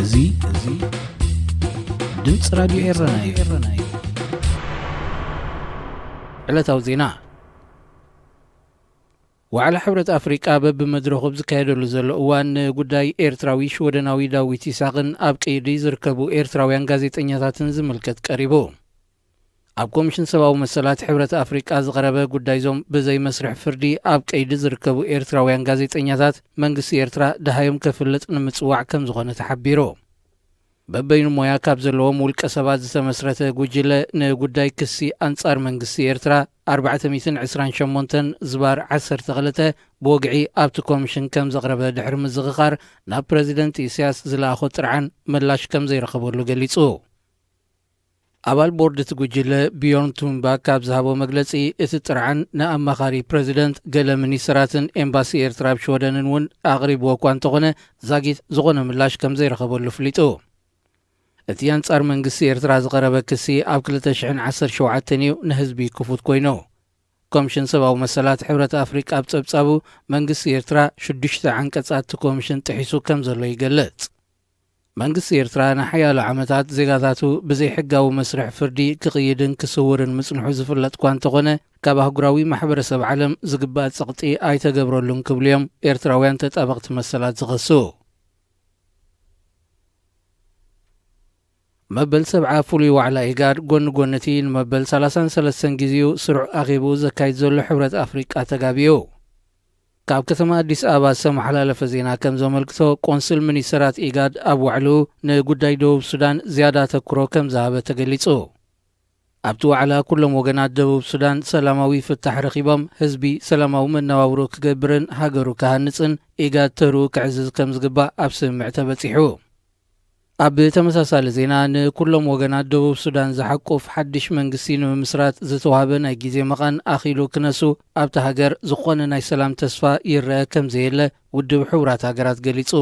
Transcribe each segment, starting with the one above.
እዙይ ድምጽ ራዲዮ ኤረና እዩ። ዕለታዊ ዜና وعلى حبرة أفريقيا بب مدرخ بزكايدو لزلو وان ጉዳይ ኤርትራዊ ሽወደናዊ ዳዊት ይሳቅን ኣብ ቀይዲ ዝርከቡ ኤርትራውያን ጋዜጠኛታትን ዝምልከት ቀሪቡ ኣብ ኮሚሽን ሰብአዊ መሰላት ሕብረት ኣፍሪቃ ዝቀረበ ጉዳይ ዞም በዘይ መስርሕ ፍርዲ ኣብ ቀይዲ ዝርከቡ ኤርትራውያን ጋዜጠኛታት መንግስቲ ኤርትራ ደሃዮም ከፍልጥ ንምጽዋዕ ከም ዝኾነ ተሓቢሩ በበይኑ ሞያ ካብ ዘለዎም ውልቀ ሰባት ዝተመስረተ ጉጅለ ንጉዳይ ክሲ አንጻር መንግስቲ ኤርትራ 428 ዝባር 12 በወግዒ ኣብቲ ኮሚሽን ከም ዘቕረበ ድሕሪ ምዝኽኻር ናብ ፕሬዚደንት ኢሳያስ ዝለኣኾ ጥርዓን ምላሽ ከም ዘይረኸበሉ ገሊጹ ኣባል ቦርድ እቲ ጉጅለ ቢዮን ቱምባ ካብ ዝሃቦ መግለጺ እቲ ጥርዓን ንኣማኻሪ ፕሬዚደንት ገለ ሚኒስትራትን ኤምባሲ ኤርትራ ብሽወደንን እውን ኣቕሪብዎ እኳ እንተኾነ ዛጊት ዝኾነ ምላሽ ከም ዘይረኸበሉ ፍሊጡ እቲ አንጻር መንግስቲ ኤርትራ ዝቀረበ ክሲ ኣብ 2017 እዩ ንህዝቢ ክፉት ኮይኑ ኮሚሽን ሰብአዊ መሰላት ሕብረት ኣፍሪቃ ኣብ ጸብጻቡ መንግስቲ ኤርትራ 6 ዓንቀጻት ኮሚሽን ጥሒሱ ከም ዘሎ ይገልጽ መንግስቲ ኤርትራ ንሓያሎ ዓመታት ዜጋታቱ ብዘይ ሕጋዊ መስርሕ ፍርዲ ክቕይድን ክስውርን ምጽንሑ ዝፍለጥ እኳ እንተኾነ ካብ ኣህጉራዊ ማሕበረሰብ ዓለም ዝግባእ ጸቕጢ ኣይተገብረሉን ክብሉ እዮም ኤርትራውያን ተጣበቕቲ መሰላት ዝኸሱ መበል 7 ፍሉይ ዋዕላ ኢጋድ ጎንጎነቲ ንመበል 33 ጊዜው ስሩዕ ኣኺቡ ዘካይድ ዘሎ ሕብረት ኣፍሪቃ ተጋቢዩ ካብ ከተማ አዲስ አበባ ዝተመሓላለፈ ዜና ከም ዘመልክቶ ቆንስል ሚኒስትራት ኢጋድ ኣብ ዋዕሉ ንጉዳይ ደቡብ ሱዳን ዝያዳ ተኩሮ ከም ዝሃበ ተገሊጹ ኣብቲ ዋዕላ ኩሎም ወገናት ደቡብ ሱዳን ሰላማዊ ፍታሕ ረኺቦም ህዝቢ ሰላማዊ መነባብሮ ክገብርን ሃገሩ ክሃንጽን ኢጋድ ተሩ ክዕዝዝ ከም ዝግባእ ኣብ ስምምዕ ተበጺሑ ኣብ ተመሳሳሊ ዜና ንኩሎም ወገናት ደቡብ ሱዳን ዝሓቁፍ ሓድሽ መንግስቲ ንምምስራት ዝተዋሃበ ናይ ግዜ መቓን ኣኺሉ ክነሱ ኣብቲ ሃገር ዝኾነ ናይ ሰላም ተስፋ ይረአ ከም ዘየለ ውድብ ሕቡራት ሃገራት ገሊጹ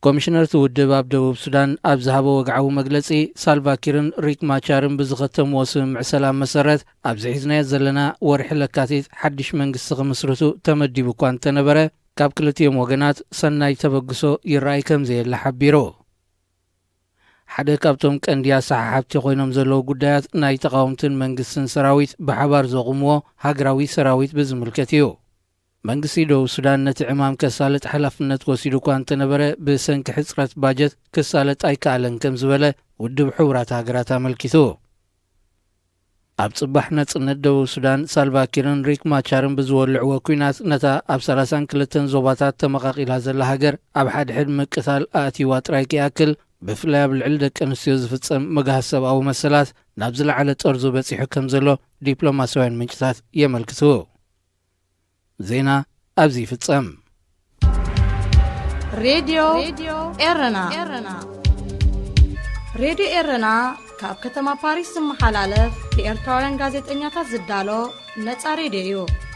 ኮሚሽነርቲ ውድብ ኣብ ደቡብ ሱዳን ኣብ ዝሃበ ወግዓዊ መግለጺ ሳልቫኪርን ሪክ ማቻርን ብዝኸተምዎ ስምምዕ ሰላም መሰረት ኣብ ዝሒዝናዮ ዘለና ወርሒ ለካቲት ሓድሽ መንግስቲ ክምስርቱ ተመዲቡ እኳ እንተነበረ ካብ ክልቲኦም ወገናት ሰናይ ተበግሶ ይረኣይ ከም ዘየለ ሓቢሩ ሓደ ካብቶም ቀንዲ ኣሰሓሕፍቲ ኮይኖም ዘለዉ ጉዳያት ናይ ተቃወምትን መንግስትን ሰራዊት ብሓባር ዘቑምዎ ሃገራዊ ሰራዊት ብዝምልከት እዩ መንግስቲ ደቡብ ሱዳን ነቲ ዕማም ከሳልጥ ሓላፍነት ወሲዱ እኳ እንተነበረ ብሰንኪ ሕፅረት ባጀት ክሳለጥ ኣይከኣለን ከም ዝበለ ውድብ ሕቡራት ሃገራት ኣመልኪቱ ኣብ ጽባሕ ነጽነት ደቡብ ሱዳን ሳልቫኪርን ሪክ ማቻርን ብዝወልዕዎ ኩናት ነታ ኣብ 32 ዞባታት ተመቓቒላ ዘላ ሃገር ኣብ ሓድሕድ ምቅታል ኣእቲዋ ጥራይ ክኣክል ብፍላይ ኣብ ልዕሊ ደቂ ኣንስትዮ ዝፍጸም መጋህ ሰብኣዊ መሰላት ናብ ዝለዓለ ጠርዙ በፂሑ ከም ዘሎ ዲፕሎማስያውያን ምንጭታት የመልክቱ ዜና ኣብዚ ይፍጸም ሬድዮ ኤረና ካብ ከተማ ፓሪስ ዝመሓላለፍ ብኤርትራውያን ጋዜጠኛታት ዝዳሎ ነጻ ሬድዮ እዩ